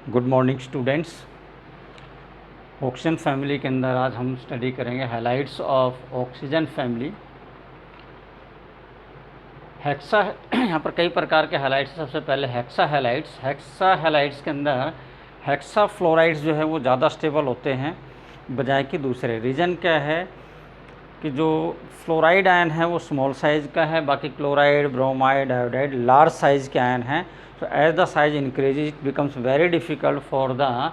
Good morning students. Oxygen family के अंदर आज हम स्टडी करेंगे halides of oxygen family. Hexa यहाँ पर कई प्रकार के हैलाइड्स। सबसे पहले हेक्सा हैलाइड्स। हेक्सा हैलाइड्स के अंदर हेक्सा फ्लोराइड्स जो है वो ज़्यादा स्टेबल होते हैं बजाय कि दूसरे। रीज़न क्या है कि जो फ्लोराइड आयन है वो स्मॉल साइज़ का है, बाकी chloride, bromide, iodide large size के आयन हैं। So as the size increases, it becomes very difficult for the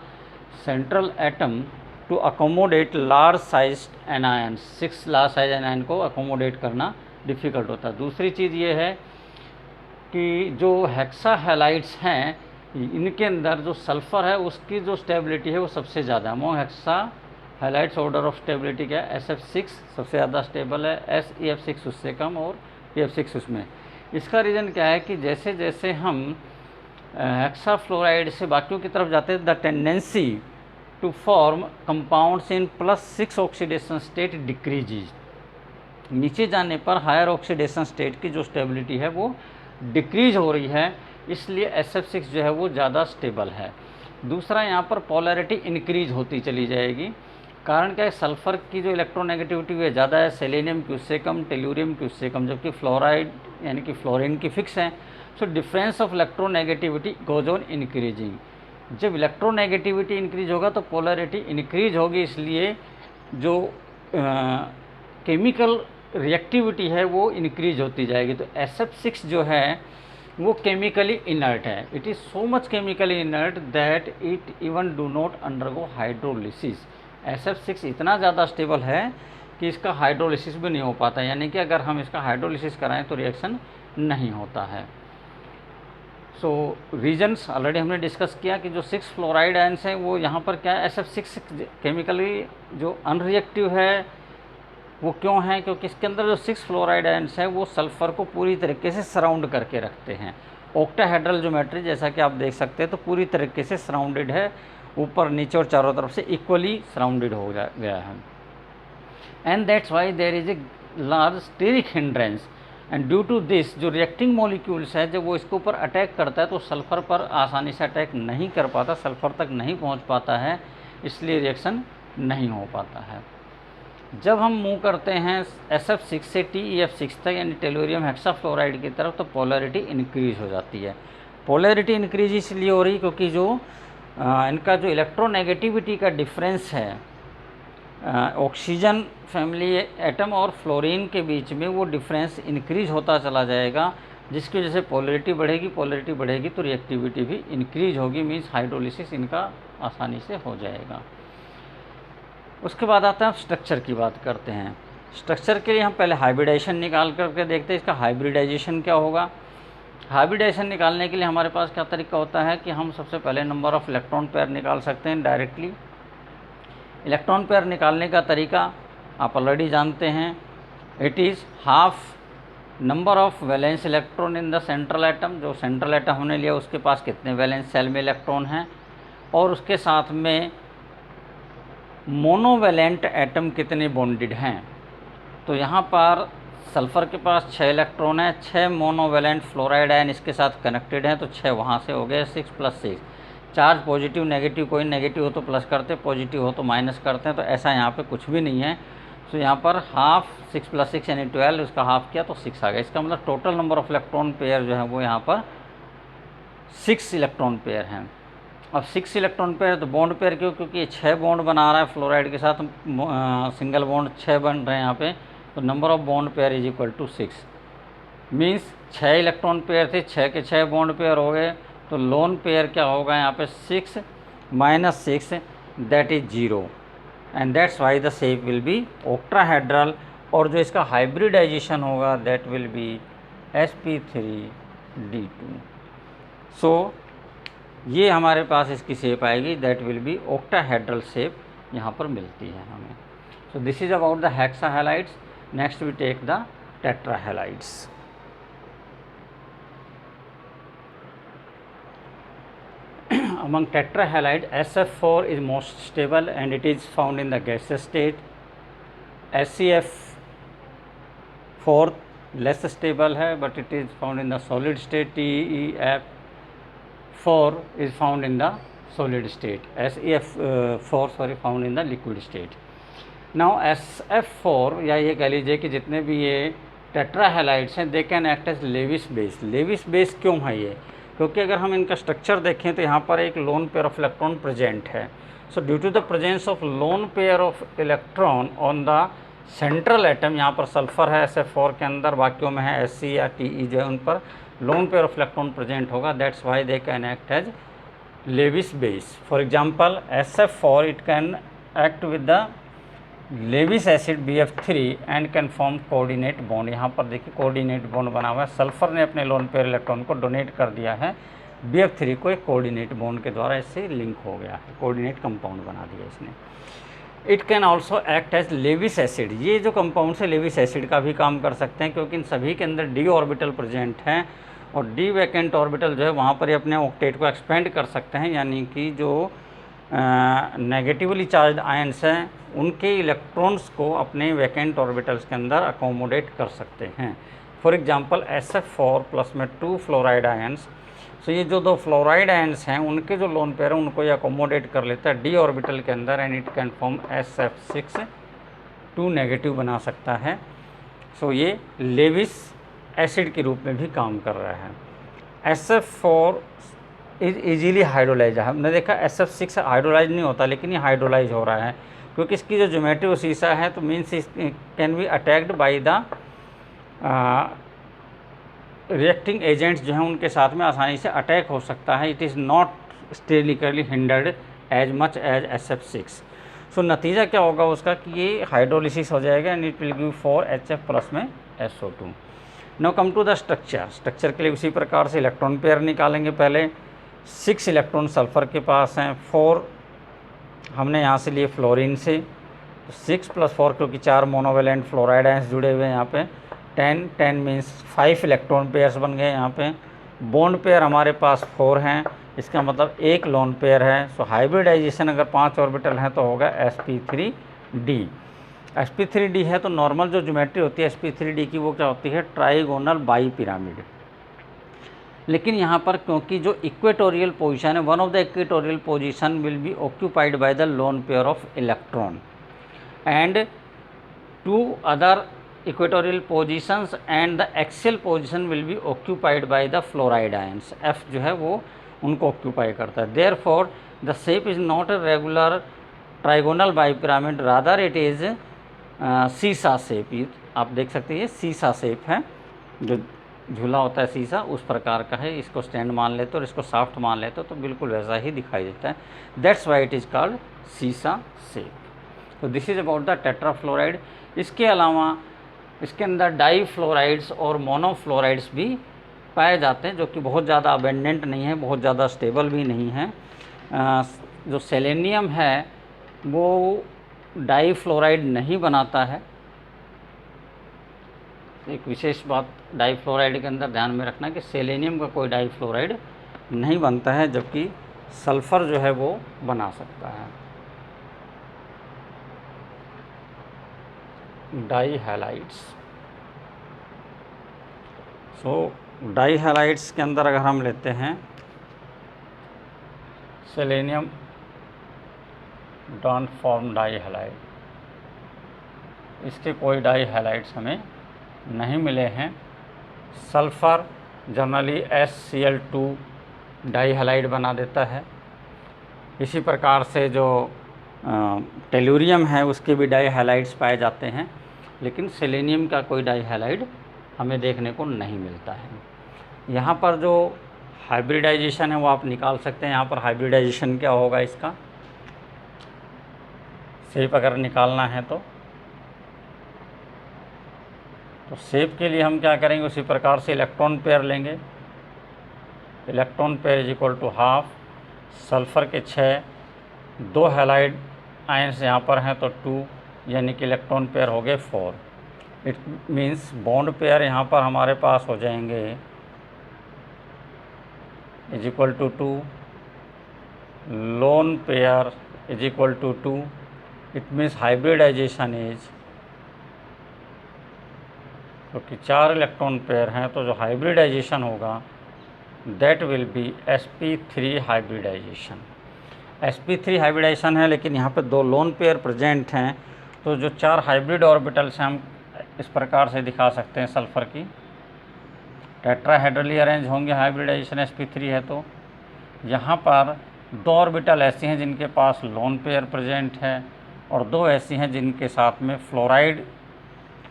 central atom to accommodate large sized anions। 6 large size anion को accommodate करना difficult होता है। दूसरी चीज़ ये है कि जो हेक्सा हैलाइड्स हैं इनके अंदर जो सल्फ़र है उसकी जो स्टेबिलिटी है वो सबसे ज़्यादा है। Among hexa halides order of stability क्या है? SF6 सबसे ज़्यादा स्टेबल है, SEF6 उससे कम और PF6 उसमें। इसका रीज़न क्या है कि जैसे जैसे हम हेक्सा फ्लोराइड से बाकियों की तरफ जाते हैं, the tendency to form compounds in +6 oxidation state decreases. नीचे जाने पर हायर ऑक्सीडेशन स्टेट की जो स्टेबिलिटी है वो डिक्रीज हो रही है, इसलिए SF6 जो है वो ज़्यादा स्टेबल है। दूसरा, यहाँ पर पोलैरिटी इंक्रीज होती चली जाएगी। कारण क्या है? सल्फ़र की जो इलेक्ट्रोनेगेटिविटी है ज़्यादा है, सेलेनियम की उससे कम, टेल्यूरियम की उससे कम, जबकि फ्लोराइड यानी कि फ्लोरीन की फिक्स है। So difference of electronegativity goes on increasing. जब इलेक्ट्रोनेगेटिविटी इंक्रीज होगा तो पोलैरिटी इंक्रीज होगी, इसलिए जो केमिकल रिएक्टिविटी है वो इंक्रीज होती जाएगी। तो SF6 जो है वो केमिकली इनर्ट है। It is so much chemically inert that it even do not undergo hydrolysis. SF6 इतना ज़्यादा स्टेबल है कि इसका हाइड्रोलिसिस भी नहीं हो पाता, यानी कि अगर हम इसका हाइड्रोलिसिस कराएं तो रिएक्शन नहीं होता है। सो रीजन्स ऑलरेडी हमने डिस्कस किया कि जो 6 फ्लोराइड आयन्स हैं वो यहाँ पर क्या है, SF6 केमिकली जो अनरिएक्टिव है वो क्यों है? क्योंकि इसके अंदर जो 6 फ्लोराइड आयन्स हैं वो सल्फ़र को पूरी तरीके से सराउंड करके रखते हैं। ऑक्टाहेड्रल ज्योमेट्री जैसा कि आप देख सकते हैं तो पूरी तरीके से सराउंडेड है, ऊपर नीचे और चारों तरफ से इक्वली सराउंडेड हो गया है। And that's why there is a large steric hindrance. And due to this जो रिएक्टिंग मॉलिक्यूल्स है जब वो इसके ऊपर अटैक करता है तो सल्फ़र पर आसानी से अटैक नहीं कर पाता, सल्फ़र तक नहीं पहुंच पाता है, इसलिए रिएक्शन नहीं हो पाता है। जब हम मूव करते हैं SF6 से TeF6 तक यानी टेल्यूरियम हेक्साफ्लोराइड की तरफ तो पोलैरिटी इंक्रीज हो जाती है। पोलैरिटी इंक्रीज इसलिए हो रही क्योंकि जो इनका जो इलेक्ट्रोनेगेटिविटी का डिफरेंस है ऑक्सीजन फैमिली एटम और फ्लोरीन के बीच में, वो डिफरेंस इंक्रीज होता चला जाएगा, जिसकी वजह से पोलैरिटी बढ़ेगी तो रिएक्टिविटी भी इंक्रीज होगी, मीन्स हाइड्रोलिसिस इनका आसानी से हो जाएगा। उसके बाद आता है, स्ट्रक्चर की बात करते हैं। स्ट्रक्चर के लिए हम पहले हाइब्रिडाइजेशन निकाल करके देखते हैं इसका हाइब्रिडाइजेशन क्या होगा। हाइब्रिडाइजेशन निकालने के लिए हमारे पास क्या तरीका होता है कि हम सबसे पहले नंबर ऑफ़ इलेक्ट्रॉन पेयर निकाल सकते हैं डायरेक्टली। इलेक्ट्रॉन पेयर निकालने का तरीका आप ऑलरेडी जानते हैं। It is half number of valence electron in the central atom. जो सेंट्रल एटम हमने लिया उसके पास कितने वैलेंस सेल में इलेक्ट्रॉन हैं, और उसके साथ में मोनोवैलेंट एटम कितने बॉन्डेड हैं। तो यहाँ पर सल्फ़र के पास 6 इलेक्ट्रॉन है, 6 मोनोवैलेंट फ्लोराइड आयन इसके साथ कनेक्टेड हैं, तो 6 वहाँ से हो गए, 6 + 6। चार्ज पॉजिटिव नेगेटिव, कोई नेगेटिव हो तो प्लस करते, पॉजिटिव हो तो माइनस करते हैं, तो ऐसा यहाँ पे कुछ भी नहीं है। तो यहाँ पर हाफ 6 + 6 यानी 12, उसका हाफ किया तो 6 आ गया। इसका मतलब total number of electron pair जो है वो यहाँ पर 6 इलेक्ट्रॉन पेयर हैं। अब 6 इलेक्ट्रॉन पेयर तो बॉन्ड पेयर क्यों? क्योंकि ये 6 बॉन्ड बना रहा है फ्लोराइड के साथ, सिंगल बॉन्ड 6 बन रहे हैं यहाँ पे, तो number of bond pair is equal to 6। Means 6 electron pair थे, 6 के 6 बॉन्ड पेयर हो गए, तो लोन पेयर क्या होगा यहाँ पे 6 - 6 that is 0, and that's why the shape will be octahedral. और जो इसका हाइब्रिडाइजेशन होगा दैट विल बी sp3d2। सो ये हमारे पास इसकी शेप आएगी, that will be octahedral shape यहाँ पर मिलती है हमें। So this is about the hexa halides. Next we take the tetra halides. Among tetrahalide, SF4 is most stable and it is found in the gaseous state. SCF4 less stable है but it is found in the solid state. TeF4 is found in the solid state, SeF4 found in the liquid state. Now SF4 या ये कह लीजिए कि जितने भी ये tetra halides हैं they can act as Lewis base. Lewis base क्यों है ये? क्योंकि अगर हम इनका स्ट्रक्चर देखें तो यहाँ पर एक lone pair of electron present है। So due to the presence of lone pair of electron on the central atom, यहाँ पर सल्फर है SF4 के अंदर, बाकियों में है Sc या Te जो है उन पर lone pair of electron present होगा, that's why they can act as Lewis base. For example SF4 it can act with the Lewis acid BF3 and can form coordinate bond. यहाँ पर देखिए coordinate bond बना हुआ है, sulphur ने अपने lone pair electron को डोनेट कर दिया है, BF3 को एक कोऑर्डिनेट बॉन्ड के द्वारा इससे लिंक हो गया है, कोऑर्डिनेट कंपाउंड बना दिया इसने। It can also act as Lewis acid. ये जो कंपाउंड है लेविस एसिड का भी काम कर सकते हैं, क्योंकि इन सभी के अंदर d ऑर्बिटल प्रेजेंट हैं और d वैकेंट ऑर्बिटल जो है वहाँ पर ही अपने ऑक्टेट को एक्सपेंड कर सकते हैं, यानी कि जो नेगेटिवली चार्ज आयंस हैं उनके इलेक्ट्रॉन्स को अपने वैकेंट ऑर्बिटल्स के अंदर अकोमोडेट कर सकते हैं। फॉर एग्जांपल SF4 प्लस में 2 फ्लोराइड आयंस, सो ये जो 2 फ्लोराइड आयंस हैं उनके जो लोन पेयर है उनको ये अकोमोडेट कर लेता है d ऑर्बिटल के अंदर and it can form SF6 2 negative बना सकता है। सो ये लेविस एसिड के रूप में भी काम कर रहा है। SF4 इज ईजीली हाइड्रोलाइज है। हमने देखा SF6 हाइड्रोलाइज नहीं होता, लेकिन ये हाइड्रोलाइज हो रहा है क्योंकि इसकी जो ज्योमेट्री शीशा है तो means can be attacked by the reacting agents जो हैं उनके साथ में आसानी से अटैक हो सकता है। It is not sterically hindered as much as SF6। सो नतीजा क्या होगा उसका कि ये हाइड्रोलिसिस हो जाएगा and it will give 4HF plus में SO2। Now come to the structure. Structure के लिए उसी प्रकार से इलेक्ट्रॉन पेयर निकालेंगे। पहले 6 इलेक्ट्रॉन सल्फर के पास हैं, 4 हमने यहाँ से लिए फ्लोरीन से, 6 + 4 क्योंकि 4 मोनोवेलेंट फ्लोराइड आयंस जुड़े हुए हैं यहाँ पे, 10 मीन्स 5 इलेक्ट्रॉन पेयर्स बन गए यहाँ पे। बॉन्ड पेयर हमारे पास 4 हैं, इसका मतलब एक लोन पेयर है। सो हाइब्रिडाइजेशन अगर 5 ऑर्बिटल हैं तो होगा sp3d। sp3d है तो नॉर्मल जो ज्योमेट्री होती है sp3d की वो क्या होती है, ट्राइगोनल बाई पिरामिड। लेकिन यहाँ पर क्योंकि जो इक्वेटोरियल पोजीशन है, one of the equatorial position will be occupied by the loan pair of electron and 2 other equatorial positions and the axial position will be occupied by the fluoride ions. F जो है वो उनको occupy करता है। Therefore the shape is not a regular trigonal by pyramid, rather it is सीसा shape. आप देख सकते हैं ये सीसा शेप है, जो झूला होता है शीशा उस प्रकार का है। इसको स्टैंड मान लेते और इसको साफ्ट मान लेते तो बिल्कुल वैसा ही दिखाई देता है, that's why it is called सीसा शेप। तो this is about the tetrafluoride. इसके अलावा इसके अंदर डाई फ्लोराइड्स और मोनोफ्लोराइड्स भी पाए जाते हैं, जो कि बहुत ज़्यादा अबेंडेंट नहीं है, बहुत ज़्यादा स्टेबल भी नहीं है। जो सेलेनियम है वो डाई फ्लोराइड नहीं बनाता है। एक विशेष बात डाई फ्लोराइड के अंदर ध्यान में रखना कि सेलेनियम का कोई डाई फ्लोराइड नहीं बनता है, जबकि सल्फ़र जो है वो बना सकता है। Dihalides. So dihalides के अंदर अगर हम लेते हैं selenium don't form dihalide, इसके कोई डाई हैलाइड्स हमें नहीं मिले हैं। Sulphur generally HCl2 die halide बना देता है। इसी प्रकार से जो टेलुरियम है उसके भी डाई हैलाइड्स पाए जाते हैं, लेकिन सेलेनियम का कोई डाई हैलाइड हमें देखने को नहीं मिलता है। यहाँ पर जो हाइब्रिडाइजेशन है वो आप निकाल सकते हैं। यहाँ पर हाइब्रिडाइजेशन क्या होगा इसका, शेप अगर निकालना है तो शेप के लिए हम क्या करेंगे, उसी प्रकार से इलेक्ट्रॉन पेयर लेंगे। Electron pair is equal to half, sulphur के 6, 2 हैलाइड आयंस यहाँ पर हैं तो 2, यानी कि इलेक्ट्रॉन पेयर हो गए 4। इट मीन्स बॉन्ड पेयर यहाँ पर हमारे पास हो जाएंगे is equal to 2, lone pair is equal to 2। It means hybridisation is, क्योंकि 4 इलेक्ट्रॉन पेयर हैं तो जो हाइब्रिडाइजेशन होगा that will be sp3 hybridisation. sp3 hybridisation है, लेकिन यहाँ पे 2 लोन पेयर प्रेजेंट हैं। तो जो 4 हाइब्रिड ऑर्बिटल्स हैं हम इस प्रकार से दिखा सकते हैं सल्फ़र की। टेट्राहेड्रली अरेंज होंगे, हाइब्रिडाइजेशन sp3 है। तो यहाँ पर 2 ऑर्बिटल ऐसी हैं जिनके पास लोन पेयर प्रेजेंट है, और 2 ऐसी हैं जिनके साथ में फ्लोराइड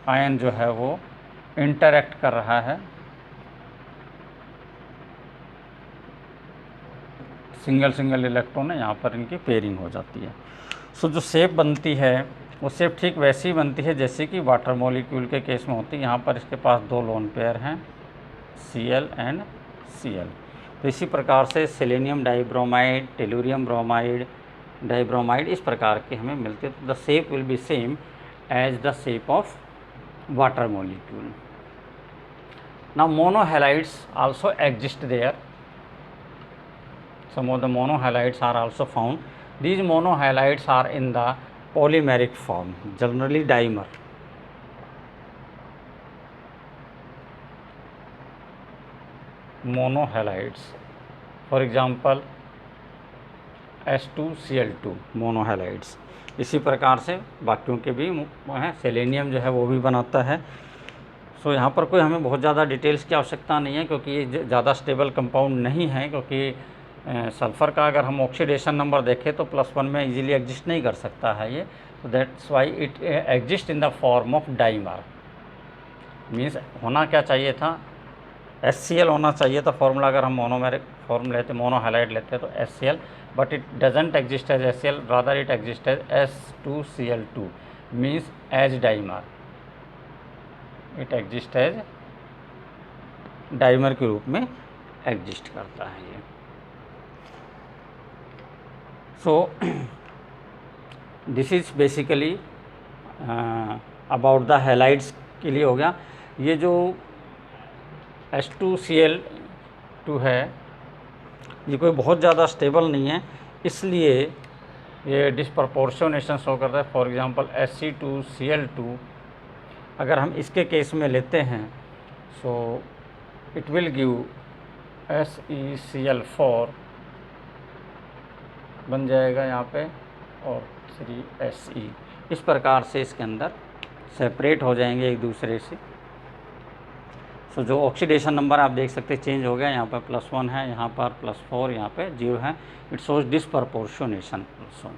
आयन जो है वो इंटरैक्ट कर रहा है। सिंगल इलेक्ट्रॉन है, यहाँ पर इनकी पेयरिंग हो जाती है। सो जो शेप बनती है वो शेप ठीक वैसी बनती है जैसे कि वाटर मॉलिक्यूल के केस में होती है। यहाँ पर इसके पास 2 लोन पेयर हैं, Cl एंड Cl। तो इसी प्रकार से selenium dibromide, tellurium bromide, dibromide इस प्रकार के हमें मिलते हैं। तो the shape will be same as the shape of water molecule. Now monohalides also exist there. Some of the monohalides are also found. These monohalides are in the polymeric form, generally dimer. Monohalides, for example S2Cl2 monohalides। इसी प्रकार से बाकियों के भी हैं। Selenium जो है वो भी बनाता है। सो यहाँ पर कोई हमें बहुत ज़्यादा डिटेल्स की आवश्यकता नहीं है, क्योंकि ये ज़्यादा स्टेबल कंपाउंड नहीं है। क्योंकि सल्फ़र का अगर हम ऑक्सीडेशन नंबर देखें तो +1 में इजीली एग्जिस्ट नहीं कर सकता है ये। तो that's why it exist in the form of dimer. Means होना क्या चाहिए था, HCl होना चाहिए था फॉर्मूला। अगर हम मोनोमेरिक फॉर्म लेते, मोनोहैलाइड लेते तो HCl, but it doesn't exist as HCl, rather it exist as S2Cl2 means as dimer. It exist as dimer के रूप में एग्जिस्ट करता है ये। So this is basically about the halides के लिए हो गया। ये जो H2Cl2 है ये कोई बहुत ज़्यादा स्टेबल नहीं है, इसलिए ये डिस्प्रपोर्शनेशन शो करता है। फॉर एग्जांपल Sc2Cl2 अगर हम इसके केस में लेते हैं, so it will give SeCl4 बन जाएगा यहाँ पे, और 3Se। इस प्रकार से इसके अंदर सेपरेट हो जाएंगे एक दूसरे से। सो जो ऑक्सीडेशन नंबर आप देख सकते हैं चेंज हो गया। यहाँ पर +1 है, यहाँ पर +4, यहाँ पे 0 है। It shows disproportionation also.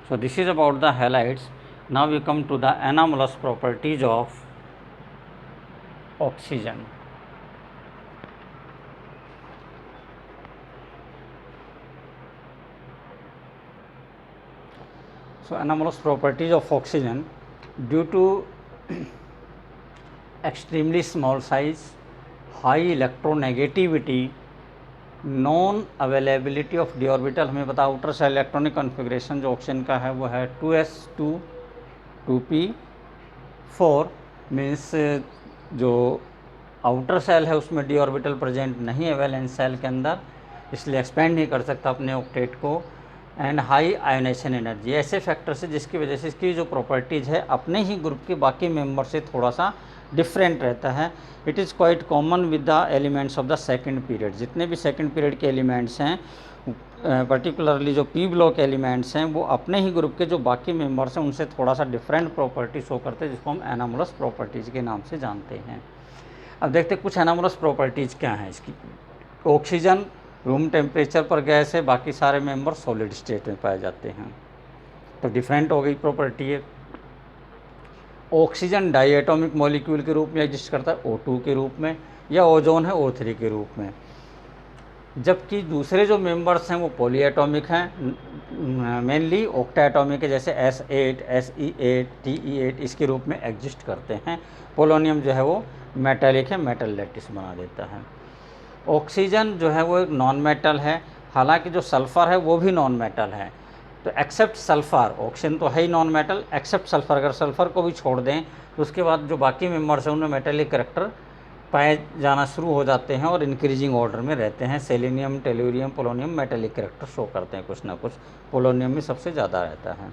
So this is about the halides. Now we come to the anomalous properties of oxygen. So anomalous properties of oxygen due to extremely small size, high electronegativity, non availability of d orbital। हमें पता outer cell electronic configuration जो oxygen का है वो है 2s2 2p4। Means जो outer cell है उसमें d ऑर्बिटल प्रेजेंट नहीं है वैलेंस सेल के अंदर, इसलिए एक्सपेंड नहीं कर सकता अपने ऑक्टेट को। एंड हाई आयोनाइजेशन एनर्जी, ऐसे फैक्टर से जिसकी वजह से इसकी जो प्रॉपर्टीज़ है अपने ही ग्रुप के बाकी मेंबर से थोड़ा सा डिफरेंट रहता है। It is quite common with the elements of the second period. जितने भी सेकंड पीरियड के एलिमेंट्स हैं, पर्टिकुलरली जो पी ब्लॉक एलिमेंट्स हैं, वो अपने ही ग्रुप के जो बाकी मेंबर्स हैं उनसे थोड़ा सा डिफरेंट प्रॉपर्टी शो करते हैं, जिसको हम एनामोलस प्रॉपर्टीज़ के नाम से जानते हैं। अब देखते हैं कुछ एनामोलस प्रॉपर्टीज़ क्या हैं इसकी। ऑक्सीजन रूम टेम्परेचर पर गैस है, बाकी सारे मेंबर सॉलिड स्टेट में पाए जाते हैं, तो डिफरेंट हो गई प्रॉपर्टी है। ऑक्सीजन डाइएटॉमिक मॉलिक्यूल के रूप में एग्जिस्ट करता है, O2 के रूप में, या ओजोन है O3 के रूप में। जबकि दूसरे जो मेंबर्स हैं वो पॉलीएटॉमिक हैं, मेनली ऑक्टाएटॉमिक है, जैसे S8 Se8 Te8 इसके रूप में एग्जिस्ट करते हैं। पोलोनियम जो है वो मेटालिक है, मेटल लैटिस बना देता है। ऑक्सीजन जो है वो एक नॉन मेटल है, हालांकि जो सल्फ़र है वो भी नॉन मेटल है। तो एक्सेप्ट सल्फ़र, ऑक्सीजन तो है ही नॉन मेटल, एक्सेप्ट सल्फ़र। अगर सल्फ़र को भी छोड़ दें तो उसके बाद जो बाकी मेंबर्स हैं उनमें मेटेलिक करैक्टर पाए जाना शुरू हो जाते हैं और इंक्रीजिंग ऑर्डर में रहते हैं। Selenium, tellurium, polonium metallic character show करते हैं कुछ ना कुछ, पोलोनियम में सबसे ज़्यादा रहता है।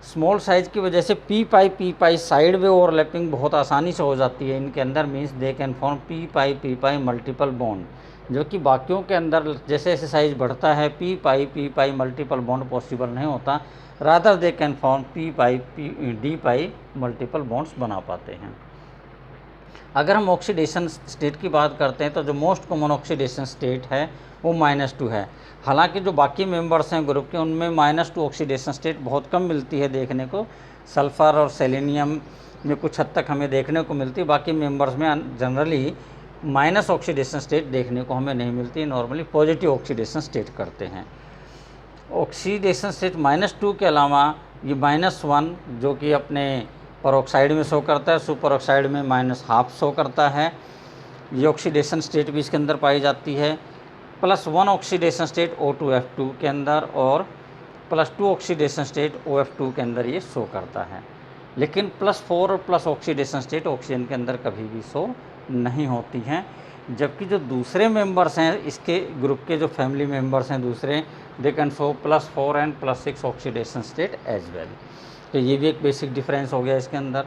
स्मॉल साइज़ की वजह से पी पाई साइड वे ओवरलैपिंग बहुत आसानी से हो जाती है इनके अंदर। Means they can form P pi multiple bond. जो कि बाकियों के अंदर जैसे जैसे साइज बढ़ता है पी पाई मल्टीपल बॉन्ड पॉसिबल नहीं होता, rather they can form D pi multiple bonds बना पाते हैं। अगर हम ऑक्सीडेशन स्टेट की बात करते हैं तो जो मोस्ट कॉमन ऑक्सीडेशन स्टेट है वो -2 है। हालांकि जो बाकी मेंबर्स हैं ग्रुप के उनमें -2 ऑक्सीडेशन स्टेट बहुत कम मिलती है देखने को। सल्फ़र और सेलेनियम में कुछ हद तक हमें देखने को मिलती है, बाकी मेंबर्स में जनरली माइनस ऑक्सीडेशन स्टेट देखने को हमें नहीं मिलती, नॉर्मली पॉजिटिव ऑक्सीडेशन स्टेट करते हैं। ऑक्सीडेशन स्टेट -2 के अलावा ये -1 जो कि अपने परऑक्साइड में शो करता है, सुपर ऑक्साइड में -1/2 शो करता है, ये ऑक्सीडेशन स्टेट भी इसके अंदर पाई जाती है। +1 ऑक्सीडेशन स्टेट O2F2 के अंदर और +2 ऑक्सीडेशन स्टेट OF2 के अंदर ये शो करता है। लेकिन +4 और प्लस ऑक्सीडेशन स्टेट ऑक्सीजन के अंदर कभी भी शो नहीं होती हैं। जबकि जो दूसरे मेंबर्स हैं इसके ग्रुप के, जो फैमिली मेंबर्स हैं दूसरे, they can show +4 and +6 oxidation state as well. तो ये भी एक बेसिक डिफरेंस हो गया इसके अंदर।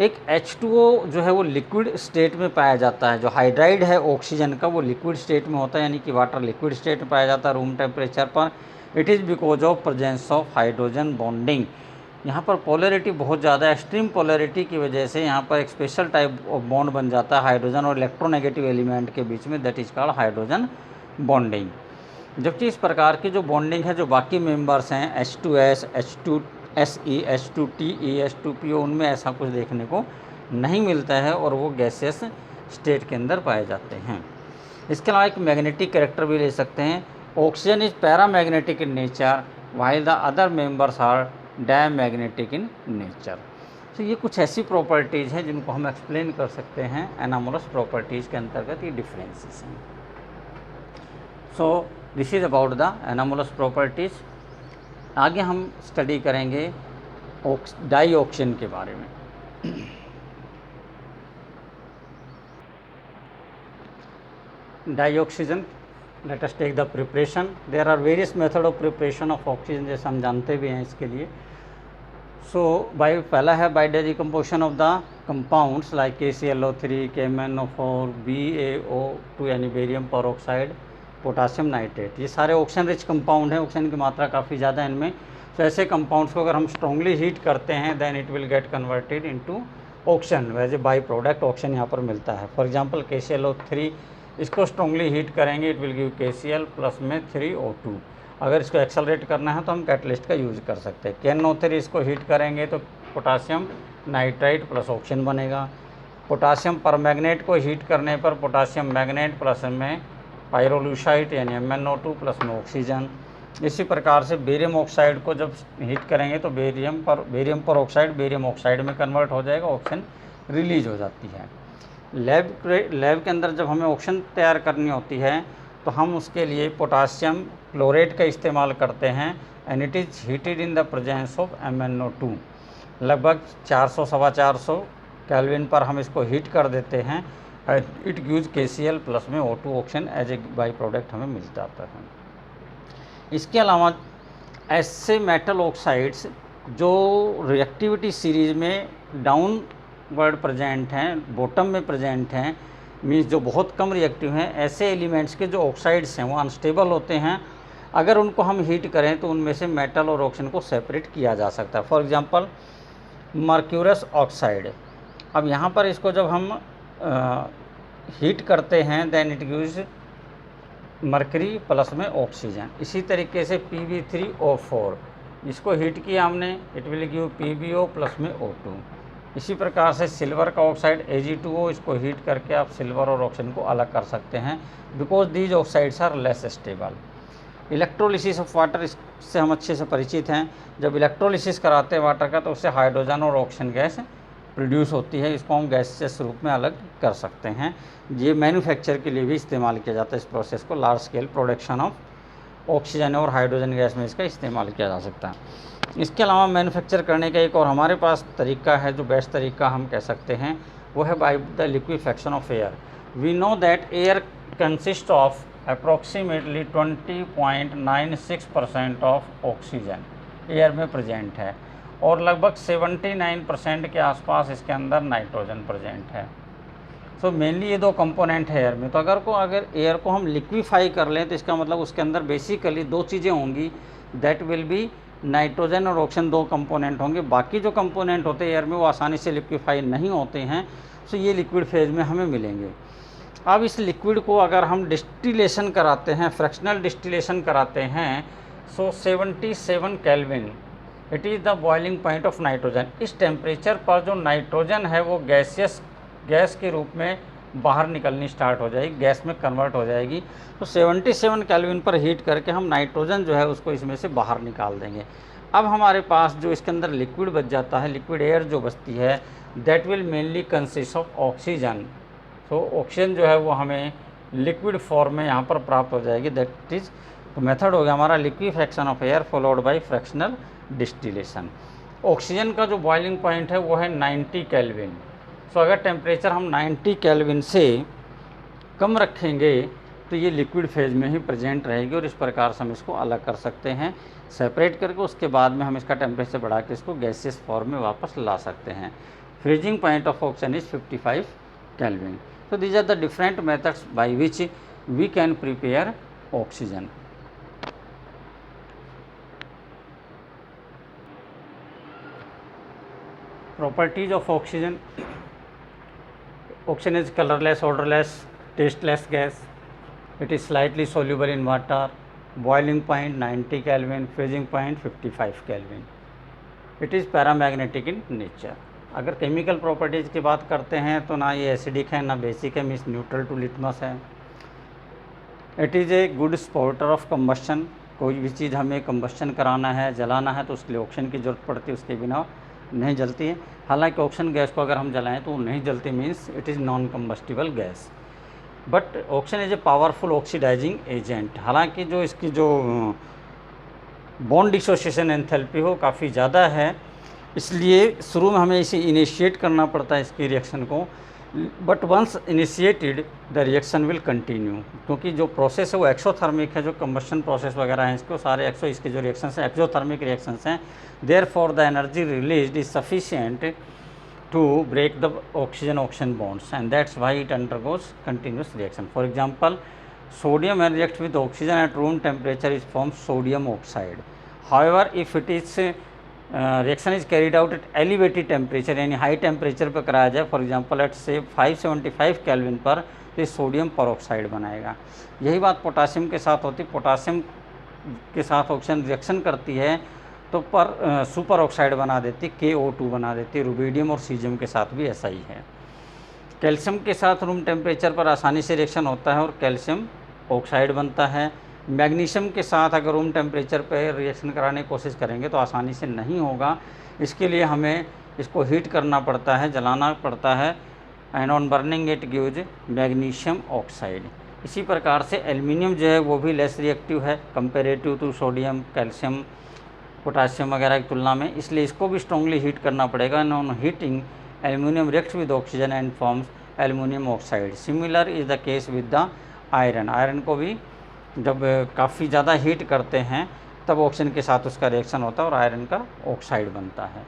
एक H2O जो है वो लिक्विड स्टेट में पाया जाता है। जो हाइड्राइड है ऑक्सीजन का वो लिक्विड स्टेट में होता है, यानी कि वाटर लिक्विड स्टेट में पाया जाता है रूम टेम्परेचर पर। It is because of presence of hydrogen bonding. यहाँ पर पोलैरिटी बहुत ज़्यादा, एक्सट्रीम पोलैरिटी की वजह से यहाँ पर एक स्पेशल टाइप ऑफ बॉन्ड बन जाता है हाइड्रोजन और इलेक्ट्रोनेगेटिव एलिमेंट के बीच में, that is called hydrogen bonding. जबकि इस प्रकार की जो बॉन्डिंग है जो बाकी मेंबर्स हैं H2S, H2SE, H2TE, H2PO, उनमें ऐसा कुछ देखने को नहीं मिलता है और वो गैसेस स्टेट के अंदर पाए जाते हैं। इसके अलावा एक मैग्नेटिक कैरेक्टर भी ले सकते हैं। Oxygen is paramagnetic in nature while the other members are diamagnetic in nature. तो ये कुछ ऐसी प्रॉपर्टीज़ हैं जिनको हम एक्सप्लेन कर सकते हैं एनामोलस प्रॉपर्टीज़ के अंतर्गत, ये डिफरेंसेस हैं। So this is about the anomalous properties. आगे हम स्टडी करेंगे डाई ऑक्सीजन के बारे में। Dioxygen, let us take the preparation. There are various method of preparation of oxygen, जैसे हम जानते भी हैं इसके लिए। सो पहला है by decomposition of the compounds like KClO3, KMnO4, BaO2 यानी बेरियम पेरोक्साइड, पोटासियम नाइट्रेट। ये सारे ऑक्सीजन रिच कंपाउंड हैं, ऑक्सीजन की मात्रा काफ़ी ज़्यादा है इनमें। तो ऐसे कंपाउंड्स को अगर हम स्ट्रांगली हीट करते हैं then it will get converted into oxygen, वैसे बाई प्रोडक्ट ऑक्सीजन यहाँ पर मिलता है। फॉर एग्जांपल KClO3, इसको स्ट्रांगली हीट करेंगे it will give KCl plus में 3O2। अगर इसको एक्सेलरेट करना है तो हम कैटलिस्ट का यूज़ कर सकते हैं। KNO3 इसको हीट करेंगे तो पोटासियम नाइट्राइट प्लस ऑक्सीजन बनेगा। पोटासियम परमैग्नेट को हीट करने पर पोटासियम मैग्नेट प्लस में पायरोलूसाइट यानी MnO2 प्लस में ऑक्सीजन। इसी प्रकार से बेरियम ऑक्साइड को जब हीट करेंगे तो बेरियम पर ऑक्साइड बेरियम ऑक्साइड में कन्वर्ट हो जाएगा, ऑक्सीजन रिलीज हो जाती है। लैब के अंदर जब हमें ऑक्सीजन तैयार करनी होती है तो हम उसके लिए पोटासियम क्लोरेट का इस्तेमाल करते हैं and it is heated in the presence of MnO2। लगभग 400-450 केल्विन पर हम इसको हीट कर देते हैं। इट गिव्स KCl प्लस में O2 oxygen as a byproduct हमें मिल जाता है। इसके अलावा ऐसे मेटल ऑक्साइड्स जो रिएक्टिविटी सीरीज में डाउनवर्ड प्रेजेंट हैं, बॉटम में प्रेजेंट हैं, मीन्स जो बहुत कम रिएक्टिव हैं, ऐसे एलिमेंट्स के जो ऑक्साइड्स हैं वो अनस्टेबल होते हैं। अगर उनको हम हीट करें तो उनमें से मेटल और ऑक्सीजन को सेपरेट किया जा सकता है। फॉर एग्जांपल मर्क्यूरस ऑक्साइड, अब यहाँ पर इसको जब हम हीट करते हैं then it gives mercury plus में ऑक्सीजन। इसी तरीके से Pb3O4, इसको हीट किया हमने, it will give PbO plus में O2। इसी प्रकार से सिल्वर का ऑक्साइड Ag2O, इसको हीट करके आप सिल्वर और ऑक्सीजन को अलग कर सकते हैं because these oxides are less stable. Electrolysis of water, इससे हम अच्छे से परिचित हैं। जब इलेक्ट्रोलिसिस कराते हैं वाटर का तो उससे हाइड्रोजन और ऑक्सीजन गैस प्रोड्यूस होती है, इसको हम गैसेस रूप में अलग कर सकते हैं। ये मैन्युफैक्चर के लिए भी इस्तेमाल किया जाता है। इस प्रोसेस को large scale production of oxygen और हाइड्रोजन गैस में इसका इस्तेमाल किया जा सकता है। इसके अलावा मैन्युफैक्चर करने का एक और हमारे पास तरीका है, जो बेस्ट तरीका हम कह सकते हैं, वो है by the liquefaction of air. We know that air consist of approximately 20.96% of oxygen air में प्रेजेंट है और लगभग 79% के आसपास इसके अंदर नाइट्रोजन प्रेजेंट है। सो मेनली ये दो कंपोनेंट है एयर में। तो अगर एयर को हम लिक्विफाई कर लें तो इसका मतलब उसके अंदर बेसिकली दो चीज़ें होंगी, दैट विल बी नाइट्रोजन और ऑक्सीजन, दो कंपोनेंट होंगे। बाकी जो कंपोनेंट होते हैं एयर में वो आसानी से लिक्विफाई नहीं होते हैं, सो ये लिक्विड फेज में हमें मिलेंगे। अब इस लिक्विड को अगर हम डिस्टिलेशन कराते हैं, फ्रैक्शनल डिस्टिलेशन कराते हैं, सो 77 kelvin it is the boiling point of nitrogen. इस टेम्परेचर पर जो नाइट्रोजन है वो गैस के रूप में बाहर निकलनी स्टार्ट हो जाएगी, गैस में कन्वर्ट हो जाएगी। तो 77 केल्विन पर हीट करके हम नाइट्रोजन जो है उसको इसमें से बाहर निकाल देंगे। अब हमारे पास जो इसके अंदर लिक्विड बच जाता है, लिक्विड एयर जो बचती है, that will mainly consist of oxygen. तो ऑक्सीजन जो है वो हमें लिक्विड फॉर्म में यहाँ पर प्राप्त हो जाएगी। दैट इज तो मेथड हो गया हमारा liquefaction of air followed by fractional distillation. Oxygen का जो बॉइलिंग पॉइंट है वो है 90 केल्विन। सो अगर टेम्परेचर हम 90 केल्विन से कम रखेंगे तो ये लिक्विड फेज में ही प्रेजेंट रहेगी, और इस प्रकार से हम इसको अलग कर सकते हैं सेपरेट करके। उसके बाद में हम इसका टेम्परेचर बढ़ा के इसको गैसियस फॉर्म में वापस ला सकते हैं। Freezing point of oxygen is 55 kelvin. So these are the different methods by which we can prepare oxygen. Properties of oxygen. Oxygen is colorless, odorless, tasteless gas. It is slightly soluble in water. Boiling point 90 Kelvin, freezing point 55 Kelvin. It is paramagnetic in nature. अगर chemical properties की बात करते हैं तो ना ये acidic है ना बेसिक है, मीन्स न्यूट्रल टू लिटमस है। It is a good spotter of combustion. कोई भी चीज़ हमें कम्बस्शन कराना है, जलाना है, तो उसके लिए ऑक्सीजन की ज़रूरत पड़ती है, उसके बिना नहीं जलती है। हालांकि ऑक्सीजन गैस को अगर हम जलाएं तो वो नहीं जलती, means it is non combustible gas. But oxygen is a powerful oxidising agent. हालांकि जो इसकी जो बॉन्ड डिसोसिएशन एंथैल्पी हो काफ़ी ज़्यादा है, इसलिए शुरू में हमें इसे इनिशिएट करना पड़ता है इसकी रिएक्शन को। But once initiated the reaction will continue, क्योंकि जो प्रोसेस है वो एक्सोथर्मिक है। जो कम्बस्शन प्रोसेस वगैरह हैं इसको सारे इसके जो रिएक्शंस हैं एक्सोथर्मिक रिएक्शंस हैं। Therefore the energy released is sufficient to break the oxygen bonds and that's why it undergoes continuous reaction. For example, sodium when reacts with oxygen at room temperature is formed sodium oxide. However, if it is reaction is carried out at elevated temperature, यानी high temperature पर कराया जाए, for example eight से 575 kelvin पर, तो ये sodium peroxide बनाएगा। यही बात पोटासियम के साथ होती है। पोटासियम के साथ ऑक्सीजन रिएक्शन करती है तो सुपर ऑक्साइड बना देती, KO2 बना देती। रुबिडियम और सीजियम के साथ भी ऐसा ही है। कैल्शियम के साथ रूम टेम्परेचर पर आसानी से रिएक्शन होता है और कैल्शियम ऑक्साइड बनता है। मैग्नीशियम के साथ अगर रूम टेम्परेचर पर रिएक्शन कराने की कोशिश करेंगे तो आसानी से नहीं होगा। इसके लिए हमें इसको हीट करना पड़ता है, जलाना पड़ता है, and on burning it gives magnesium oxide. इसी प्रकार से एल्युमिनियम जो है वो भी लेस रिएक्टिव है comparative to sodium, calcium, potassium वगैरह की तुलना में, इसलिए इसको भी स्ट्रांगली हीट करना पड़ेगा। And on heating aluminium reacts with oxygen and forms aluminium oxide. Similar is the case with the iron. Iron को भी जब काफ़ी ज़्यादा हीट करते हैं तब ऑक्सीजन के साथ उसका रिएक्शन होता है और आयरन का ऑक्साइड बनता है।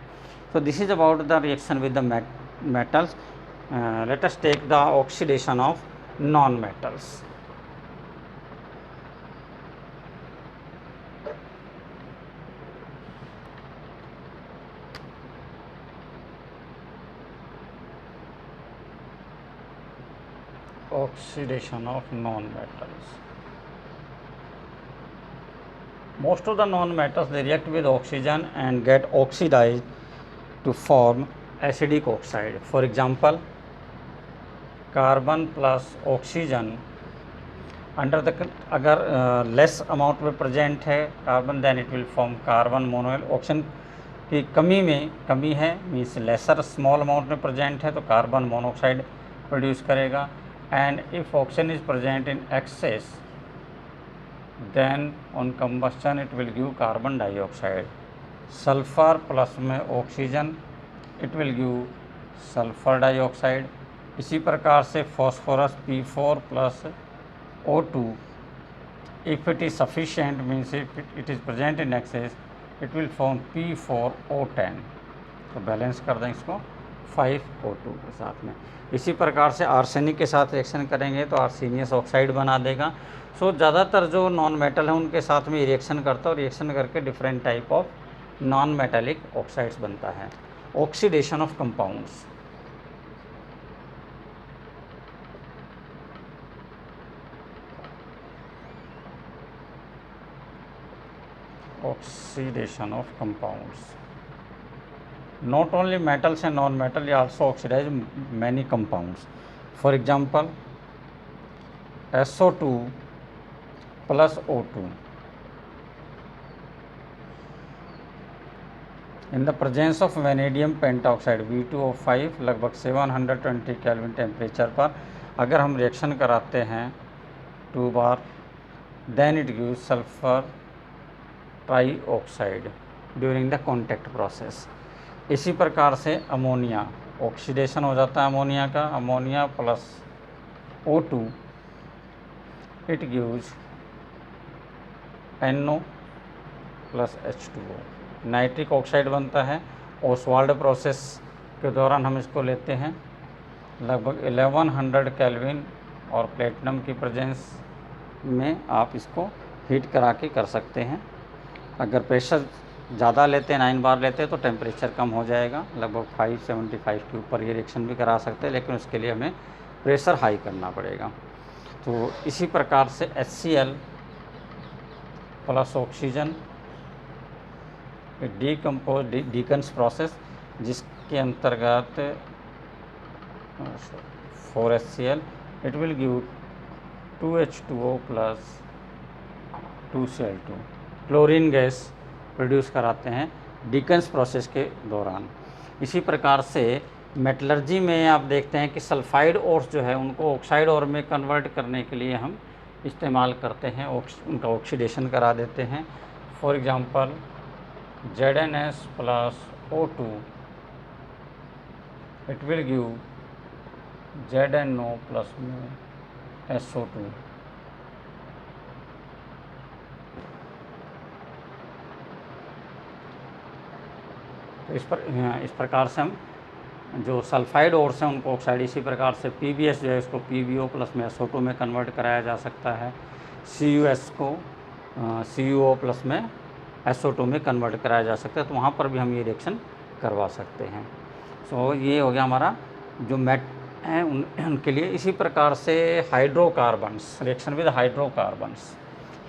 So this is about the reaction with the metals. Let us take the oxidation of non metals. Oxidation of non-metals. Most of the non-metals they react with oxygen and get oxidized to form acidic oxide. For example, carbon plus oxygen under the अगर less amount में present है carbon, then it will form carbon monohyl. Oxygen की कमी है, means laser small amount में present है तो carbon monoxide produce करेगा। And if oxygen is present in excess, then on combustion it will give carbon dioxide. Sulfur plus में oxygen, it will give sulfur dioxide. इसी प्रकार से phosphorus P4 plus O2, if it is sufficient, means if it is present in excess, it will form P4O10. तो balance कर दें इसको, 5O2 के साथ में। इसी प्रकार से आर्सेनिक के साथ रिएक्शन करेंगे तो आर्सेनियस ऑक्साइड बना देगा। सो ज़्यादातर जो नॉन मेटल है उनके साथ में रिएक्शन करता है और रिएक्शन करके different type of non metallic oxides बनता है। Oxidation of compounds, oxidation of compounds. Not only metals and non-metal, they also oxidize many compounds. For example, SO2 plus O2. In the presence of vanadium pentoxide V2O5 लगभग 720 kelvin temperature पर अगर हम reaction कराते हैं 2 बार, then it gives sulphur trioxide during the contact process. इसी प्रकार से अमोनिया, ऑक्सीडेशन हो जाता है अमोनिया का, ammonia plus O2 it gives NO plus H2O, nitric oxide बनता है। ओसवाल्ड प्रोसेस के दौरान हम इसको लेते हैं लगभग 1100 केल्विन और प्लेटिनम की प्रेजेंस में आप इसको हीट करा के कर सकते हैं। अगर प्रेशर ज़्यादा लेते हैं, 9 बार लेते हैं, तो टेम्परेचर कम हो जाएगा, लगभग 575 के ऊपर ये रिएक्शन भी करा सकते हैं, लेकिन उसके लिए हमें प्रेशर हाई करना पड़ेगा। तो इसी प्रकार से HCl plus oxygen decompose deacons process, जिसके अंतर्गत 4HCl it will give 2H2O plus 2Cl2 chlorine gas produce कराते हैं डीकन्स प्रोसेस के दौरान। इसी प्रकार से मेटलर्जी में आप देखते हैं कि सल्फाइड ओर्स जो है उनको ऑक्साइड ओर में कन्वर्ट करने के लिए हम इस्तेमाल करते हैं, उनका ऑक्सीडेशन करा देते हैं। For example ZnS plus O2 it will give ZnO plus में SO2। तो इस प्रकार से हम जो सल्फाइड ओर्स हैं उनको ऑक्साइड, इसी प्रकार से PbS जो है इसको PbO प्लस में SO2 में कन्वर्ट कराया जा सकता है। CuS को CuO प्लस में SO2 में कन्वर्ट कराया जा सकता है, तो वहाँ पर भी हम ये रिएक्शन करवा सकते हैं। सो ये हो गया हमारा जो मेट हैं उनके लिए। इसी प्रकार से hydrocarbons, reaction with hydrocarbons,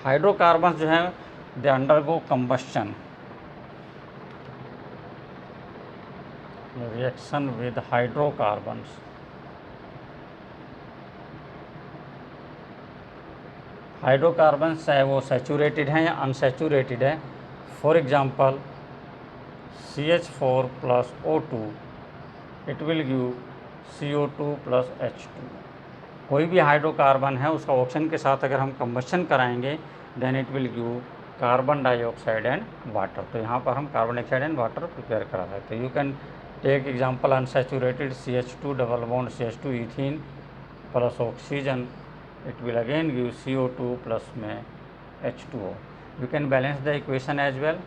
hydrocarbons जो है they undergo combustion, reaction with hydrocarbons. Hydrocarbons चाहे वो सैचुरेटेड हैं या अनसैचुरेटेड है। For example CH4 plus O2 it will give CO2 plus H2। कोई भी हाइड्रोकार्बन है उसका ऑक्सीजन के साथ अगर हम कंबस्शन कराएंगे then it will give carbon dioxide and water. तो यहाँ पर हम carbon dioxide and water prepare करा सकते हैं। You can take example unsaturated CH2 double bond CH2 ethene plus oxygen it will again give CO2 plus में H2O। You can balance the equation as well.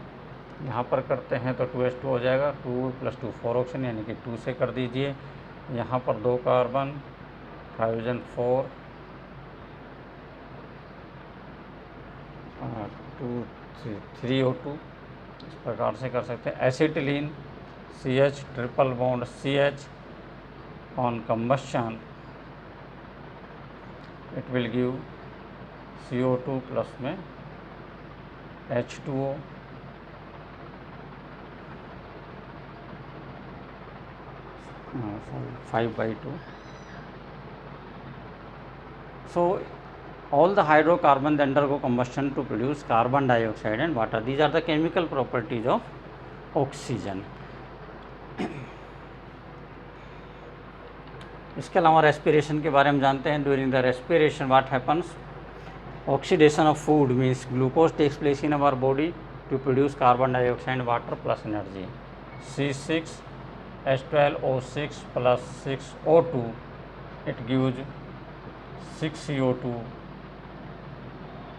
यहाँ पर करते हैं तो 2H2 हो जाएगा, 2 + 2 4 ऑक्सीजन, यानी कि 2 से कर दीजिए। यहाँ पर 2 कार्बन, हाइड्रोजन 4, 2 3O2, इस प्रकार से कर सकते हैं। Acetylene CH triple bond CH on combustion it will give CO2 plus में H2O। sorry 5/2। So all the hydrocarbons undergo combustion to produce carbon dioxide and water. These are the chemical properties of oxygen. इसके अलावा respiration के बारे में जानते हैं। During the respiration what happens, oxidation of food means glucose takes place in our body to produce carbon dioxide and water plus energy. C6H12O6 plus 6O2 it gives 6CO2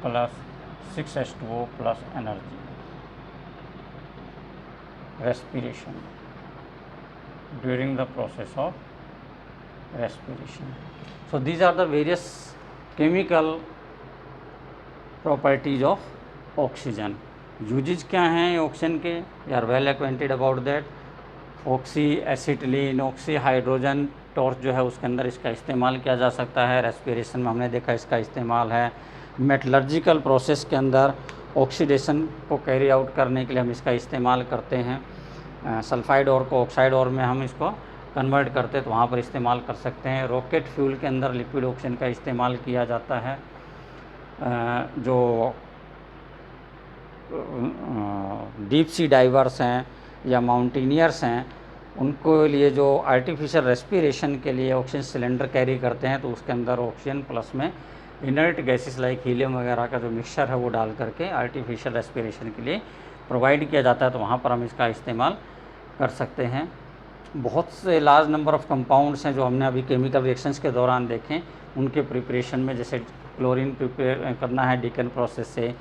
plus 6H2O plus energy. Respiration during the process of respiration. So these are the various chemical properties of oxygen. Uses क्या हैं oxygen के, we are well acquainted about that. Oxy acetylene, oxy hydrogen torch जो है उसके अंदर इसका इस्तेमाल किया जा सकता है. रेस्पिरेशन में हमने देखा इसका इस्तेमाल है. मेटलर्जिकल प्रोसेस के अंदर ऑक्सीडेशन को कैरी आउट करने के लिए हम इसका इस्तेमाल करते हैं. सल्फाइड और को ऑक्साइड और में हम इसको कन्वर्ट करते हैं तो वहाँ पर इस्तेमाल कर सकते हैं. रॉकेट फ्यूल के अंदर लिक्विड ऑक्सीजन का इस्तेमाल किया जाता है. जो डीप सी डाइवर्स हैं या माउंटेनियर्स हैं उनको लिए जो आर्टिफिशियल रेस्पिरेशन के लिए ऑक्सीजन सिलेंडर कैरी करते हैं तो उसके अंदर ऑक्सीजन प्लस में इनर्ट गैसेस लाइक हीलियम वगैरह का जो मिक्सचर है वो डाल करके आर्टिफिशियल रेस्पिरेशन के लिए प्रोवाइड किया जाता है तो वहाँ पर हम इसका इस्तेमाल कर सकते हैं. बहुत से लार्ज नंबर ऑफ़ कंपाउंड्स हैं जो हमने अभी केमिकल रिएक्शंस के दौरान देखें उनके प्रिपरेशन में, जैसे क्लोरीन प्रिपेयर करना है डिकन प्रोसेस से,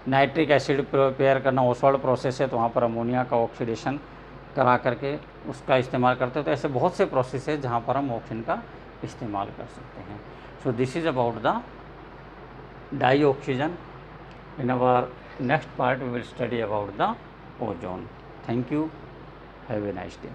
नाइट्रिक एसिड प्रिपेयर करना ओसवाल्ड प्रोसेस है तो वहाँ पर अमोनिया का ऑक्सीडेशन करा करके उसका इस्तेमाल करते हैं. तो ऐसे बहुत से प्रोसेस है जहाँ पर हम ऑक्सीजन का इस्तेमाल कर सकते हैं. So this is about the dioxygen. In our next part we will study about the ozone. Thank you. Have a nice day.